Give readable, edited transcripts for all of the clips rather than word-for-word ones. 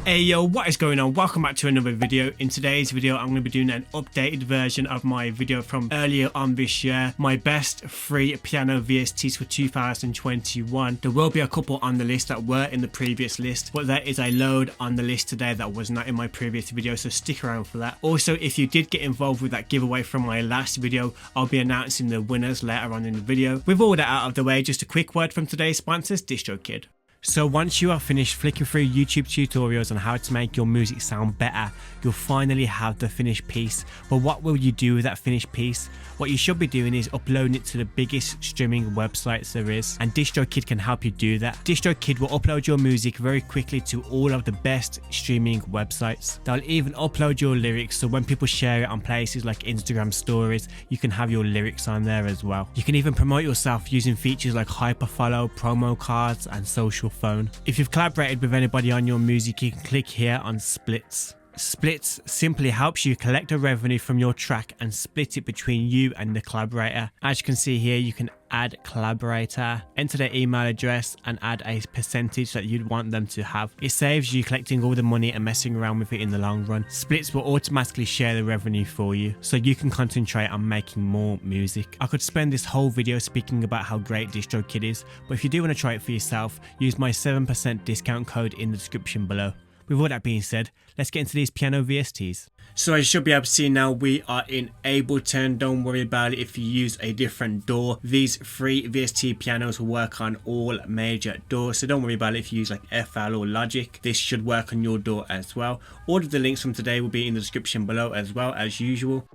Hey yo, what is going on? Welcome back to another video. In today's video I'm going to be doing an updated version of my video from earlier on this year, my best free piano VSTs for 2021. There will be a couple on the list that were in the previous list, but there is a load on the list today that was not in my previous video, so stick around for that. Also, if you did get involved with that giveaway from my last video, I'll be announcing the winners later on in the video. With all that out of the way, just a quick word from today's sponsors, DistroKid. So once you are finished flicking through YouTube tutorials on how to make your music sound better, you'll finally have the finished piece. But what will you do with that finished piece? What you should be doing is uploading it to the biggest streaming websites there is, and DistroKid can help you do that. DistroKid will upload your music very quickly to all of the best streaming websites. They'll even upload your lyrics, so when people share it on places like Instagram stories, you can have your lyrics on there as well. You can even promote yourself using features like hyperfollow, promo cards and social phone. If you've collaborated with anybody on your music, you can click here on splits. Splits simply helps you collect a revenue from your track and split it between you and the collaborator. As you can see here, you can add collaborator, enter their email address and add a percentage that you'd want them to have. It saves you collecting all the money and messing around with it in the long run. Splits will automatically share the revenue for you, so you can concentrate on making more music. I could spend this whole video speaking about how great DistroKid is, but if you do want to try it for yourself, use my 7% discount code in the description below. With all that being said, let's get into these piano VSTs. So as you should be able to see now, we are in Ableton. Don't worry about it if you use a different DAW. These free VST pianos will work on all major DAWs, so don't worry about it if you use like FL or Logic. This should work on your DAW as well. All of the links from today will be in the description below as well as usual.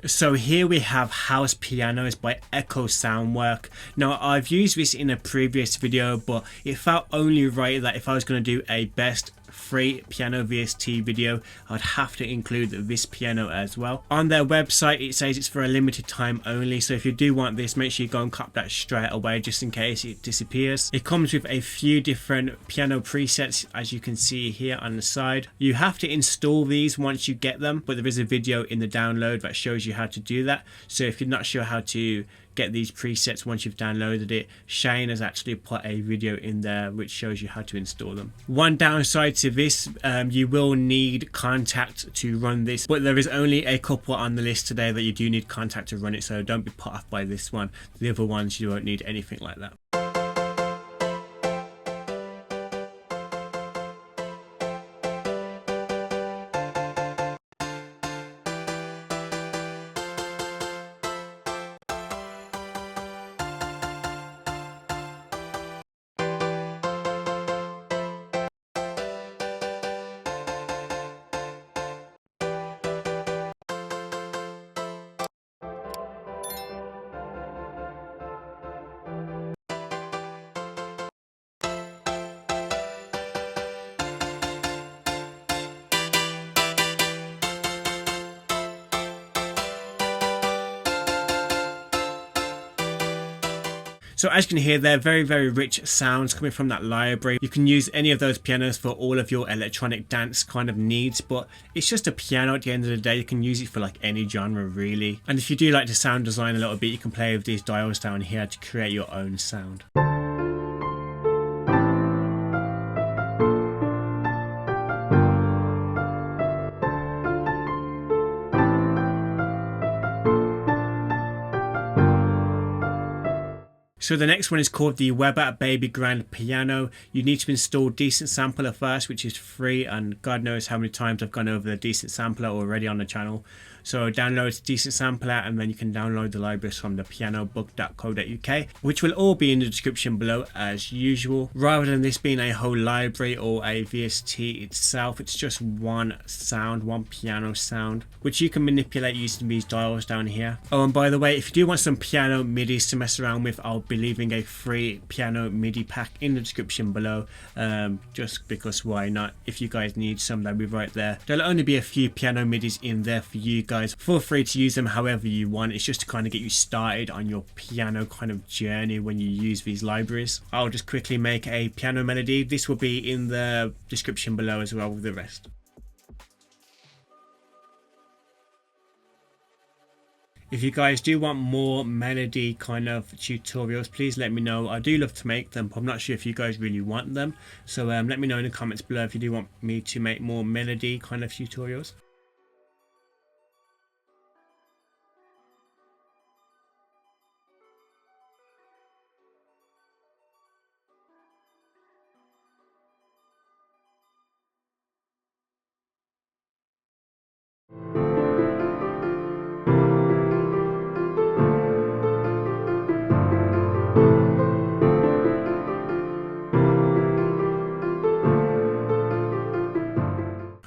So here we have House Pianos by Echo Soundwork. Now I've used this in a previous video, but it felt only right that if I was going to do a best free piano VST video, I'd have to include this piano as well. On their website it says it's for a limited time only, so if you do want this, make sure you go and cop that straight away just in case it disappears. It comes with a few different piano presets, as you can see here on the side. You have to install these once you get them, but there is a video in the download that shows you how to do that. So if you're not sure how to get these presets once you've downloaded it, Shane has actually put a video in there which shows you how to install them. One downside to this, you will need kontakt to run this, but there is only a couple on the list today that you do need kontakt to run it, so don't be put off by this one. The other ones you won't need anything like that. So as you can hear, they're very rich sounds coming from that library. You can use any of those pianos for all of your electronic dance kind of needs, but it's just a piano at the end of the day. You can use it for like any genre really. And if you do like to sound design a little bit, you can play with these dials down here to create your own sound. So the next one is called the Weber Baby Grand Piano. You need to install Decent Sampler first, which is free, and God knows how many times I've gone over the Decent Sampler already on the channel. So download Decent Sampler and then you can download the libraries from the pianobook.co.uk, which will all be in the description below as usual. Rather than this being a whole library or a VST itself, it's just one sound, one piano sound, which you can manipulate using these dials down here. Oh, and by the way, if you do want some piano midis to mess around with, I'll be leaving a free piano MIDI pack in the description below, just because why not? If you guys need some, that'll be right there. There'll only be a few piano midis in there for you guys. Feel free to use them however you want. It's just to kind of get you started on your piano kind of journey when you use these libraries. I'll just quickly make a piano melody. This will be in the description below as well with the rest. If you guys do want more melody kind of tutorials, please let me know. I do love to make them, but I'm not sure if you guys really want them. So let me know in the comments below if you do want me to make more melody kind of tutorials.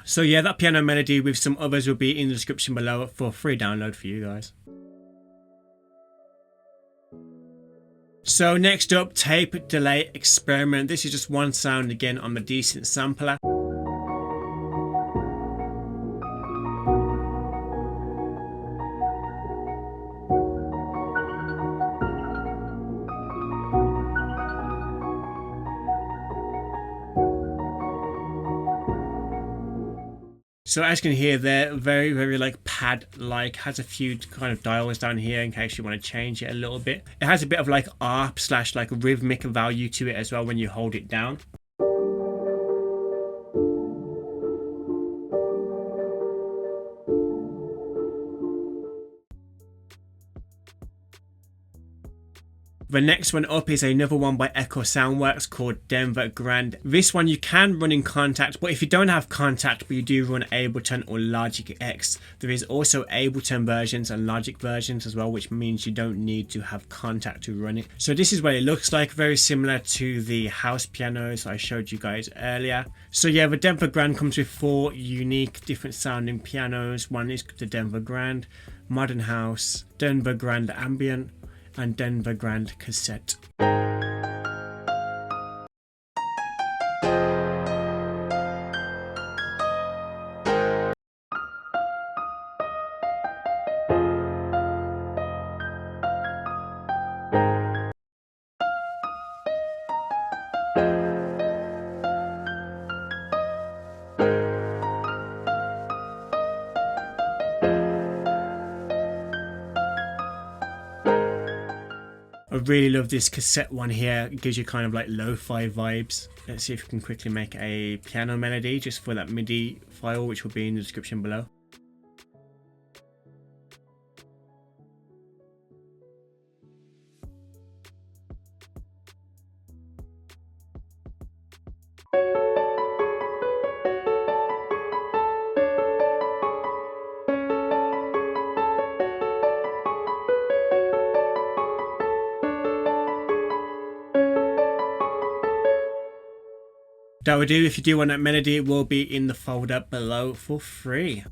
So yeah, that piano melody with some others will be in the description below for free download for you guys. So next up, tape delay experiment. This is just one sound again on the decent sampler. So as you can hear there, very like pad like, has a few kind of dials down here in case you want to change it a little bit. It has a bit of like ARP / like rhythmic value to it as well when you hold it down. The next one up is another one by Echo Soundworks called Denver Grand. This one you can run in Kontakt, but if you don't have Kontakt but you do run Ableton or Logic X, there is also Ableton versions and Logic versions as well, which means you don't need to have Kontakt to run it. So this is what it looks like, very similar to the house pianos I showed you guys earlier. So yeah, the Denver Grand comes with 4 unique different sounding pianos. One is the Denver Grand, Modern House, Denver Grand Ambient, and Denver Grand Cassette. I really love this cassette one here. It gives you kind of like lo-fi vibes. Let's see if we can quickly make a piano melody just for that MIDI file, which will be in the description below. That will do. If you do want that melody, it will be in the folder below for free.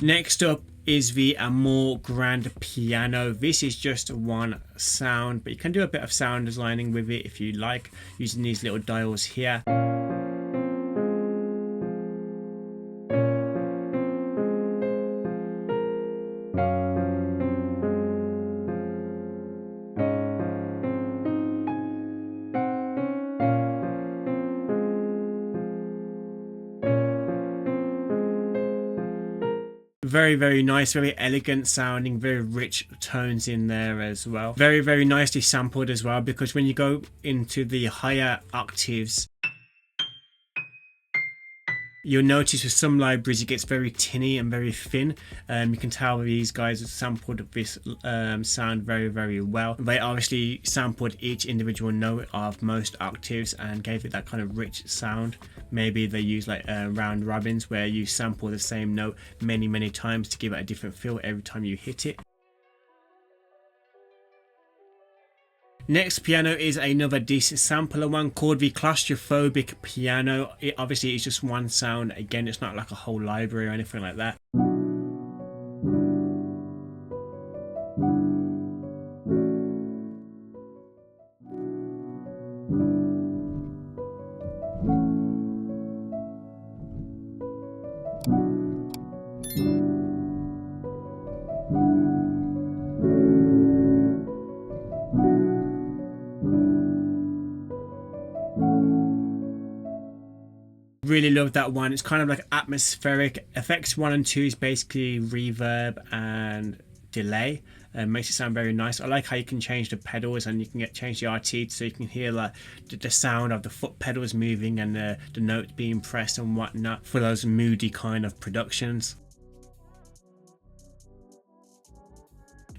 Next up is the AMORE Grand Piano. This is just one sound, but you can do a bit of sound designing with it if you like, using these little dials here. Very nice, very elegant sounding, very rich tones in there as well. Very nicely sampled as well, because when you go into the higher octaves, you'll notice with some libraries it gets very tinny and very thin. You can tell these guys have sampled this sound very well. They obviously sampled each individual note of most octaves and gave it that kind of rich sound. Maybe they use like round robins where you sample the same note many times to give it a different feel every time you hit it. Next piano is another decent sampler one called the Claustrophobic Piano. It obviously is just one sound. Again, it's not like a whole library or anything like that. Really love that one. It's kind of like atmospheric. Effects 1 and 2 is basically reverb and delay. Makes it sound very nice. I like how you can change the pedals and you can change the RT so you can hear like the sound of the foot pedals moving and the notes being pressed and whatnot for those moody kind of productions.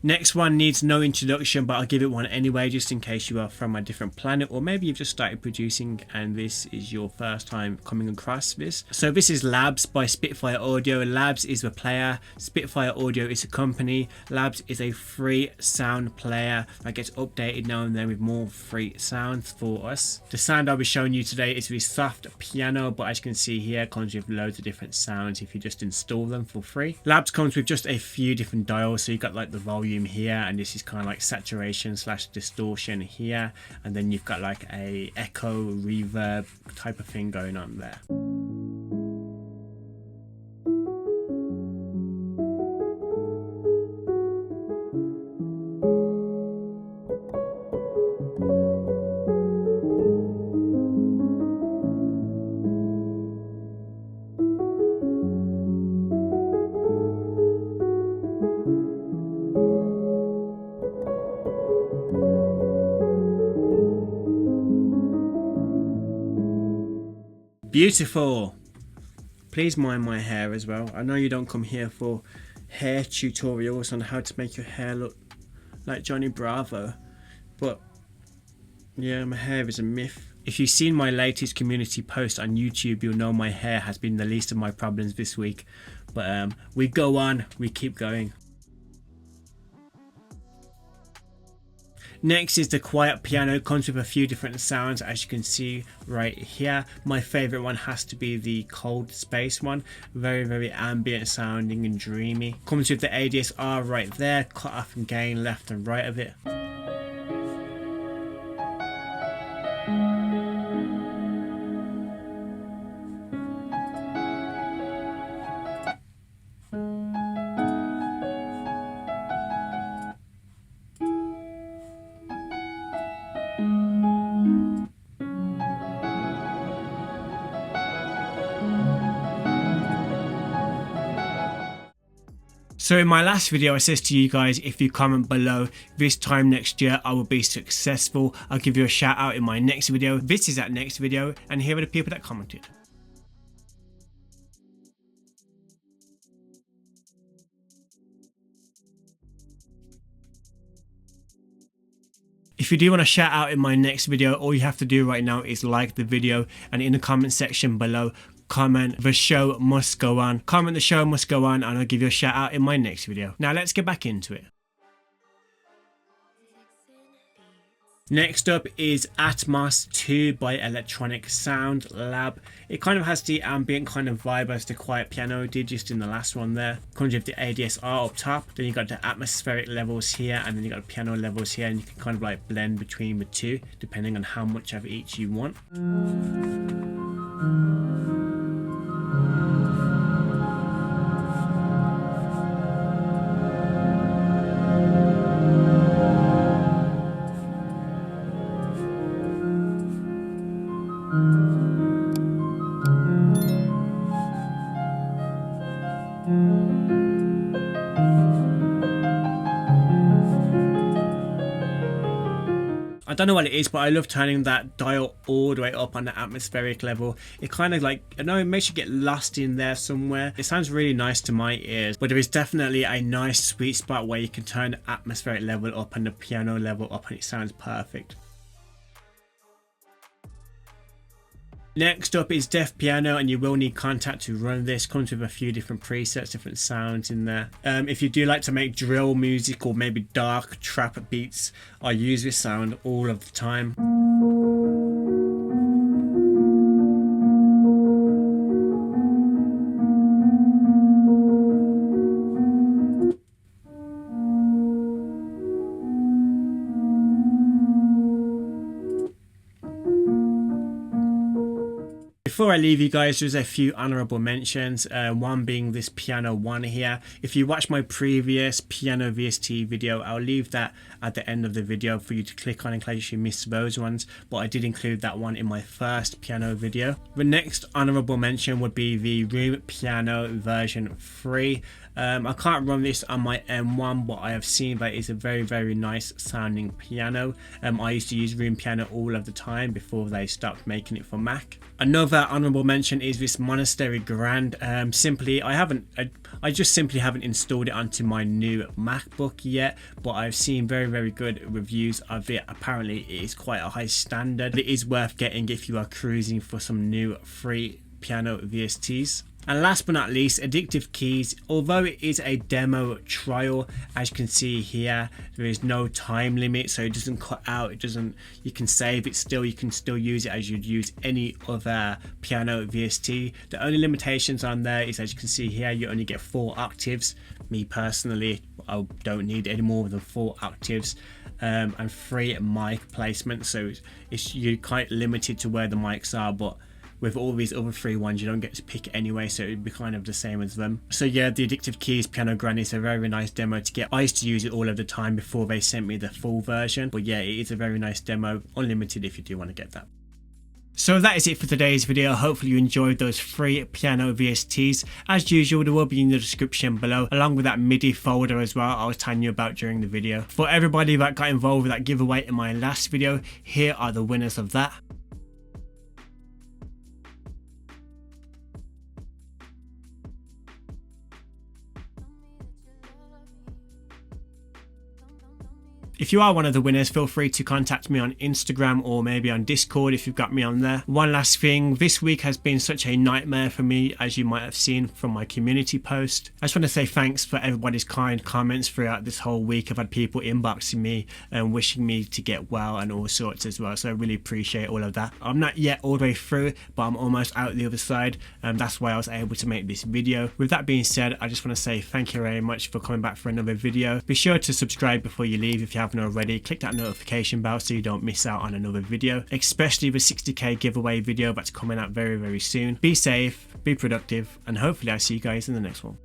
Next one needs no introduction, but I'll give it one anyway just in case you are from a different planet, or maybe you've just started producing and this is your first time coming across this. So this is Labs by Spitfire Audio. Labs is the player, Spitfire Audio is a company. Labs is a free sound player that gets updated now and then with more free sounds for us. The sound I'll be showing you today is the soft piano, but as you can see here, it comes with loads of different sounds if you just install them for free. Labs comes with just a few different dials, so you got like the volume here, and this is kind of like saturation slash distortion here, and then you've got like a echo reverb type of thing going on there. Beautiful. Please mind my hair as well. I know you don't come here for hair tutorials on how to make your hair look like Johnny Bravo, but yeah, my hair is a myth. If you've seen my latest community post on YouTube, you'll know my hair has been the least of my problems this week, but we go on, we keep going. Next is the quiet piano. It comes with a few different sounds, as you can see right here. My favorite one has to be the cold space one. Very ambient sounding and dreamy. Comes with the ADSR right there, cut off and gain left and right of it. So in my last video I said to you guys, if you comment below this time next year I will be successful, I'll give you a shout out in my next video. This is that next video, and here are the people that commented. If you do want to shout out in my next video, all you have to do right now is like the video, and in the comment section below comment "the show must go on." Comment "the show must go on" and I'll give you a shout out in my next video. Now let's get back into it. Next up is Atmos 2 by Electronic Sound Lab. It kind of has the ambient kind of vibe as the quiet piano did just in the last one there. Comes with the ADSR up top, then you got the atmospheric levels here, and then you got the piano levels here, and you can kind of like blend between the two depending on how much of each you want. I don't know what it is, but I love turning that dial all the way up on the atmospheric level. It kind of like, I know, it makes you get lost in there somewhere. It sounds really nice to my ears, but there is definitely a nice sweet spot where you can turn the atmospheric level up and the piano level up and it sounds perfect. Next up is Def Piano, and you will need Kontakt to run this. Comes with a few different presets, different sounds in there. If you do like to make drill music or maybe dark trap beats, I use this sound all of the time. Before I leave you guys, there's a few honorable mentions, one being this piano one here. If you watch my previous piano VST video, I'll leave that at the end of the video for you to click on in case you missed those ones, but I did include that one in my first piano video. The next honorable mention would be the Room Piano version 3. I can't run this on my M1, but I have seen that it's a very nice sounding piano. I used to use Room Piano all of the time before they stopped making it for Mac. Another honorable mention is this Monastery Grand. I just simply haven't installed it onto my new MacBook yet, but I've seen very good reviews of it. Apparently it is quite a high standard. It is worth getting if you are cruising for some new free piano VSTs. And last but not least, Addictive Keys. Although it is a demo trial, as you can see here, there is no time limit, so it doesn't cut out. You can save it still. You can still use it as you'd use any other piano VST. The only limitations on there is, as you can see here, you only get 4 octaves. Me personally, I don't need any more than 4 octaves. And 3 mic placements, so you're quite limited to where the mics are, but with all these other 3 ones you don't get to pick anyway, so it'd be kind of the same as them. So yeah, the Addictive Keys Piano Grand is a very nice demo to get. I used to use it all of the time before they sent me the full version, but yeah, it is a very nice demo, unlimited if you do want to get that. So that is it for today's video. Hopefully you enjoyed those 3 piano VSTs. As usual, they will be in the description below, along with that MIDI folder as well I was telling you about during the video. For everybody that got involved with that giveaway in my last video, here are the winners of that. If you are one of the winners, feel free to contact me on Instagram or maybe on Discord if you've got me on there. One last thing, this week has been such a nightmare for me, as you might have seen from my community post. I just want to say thanks for everybody's kind comments throughout this whole week. I've had people inboxing me and wishing me to get well and all sorts as well, so I really appreciate all of that. I'm not yet all the way through, but I'm almost out the other side, and that's why I was able to make this video. With that being said, I just want to say thank you very much for coming back for another video. Be sure to subscribe before you leave if you haven't already. Click that notification bell so you don't miss out on another video, especially the 60k giveaway video that's coming out very soon. Be safe, be productive, and hopefully I'll see you guys in the next one.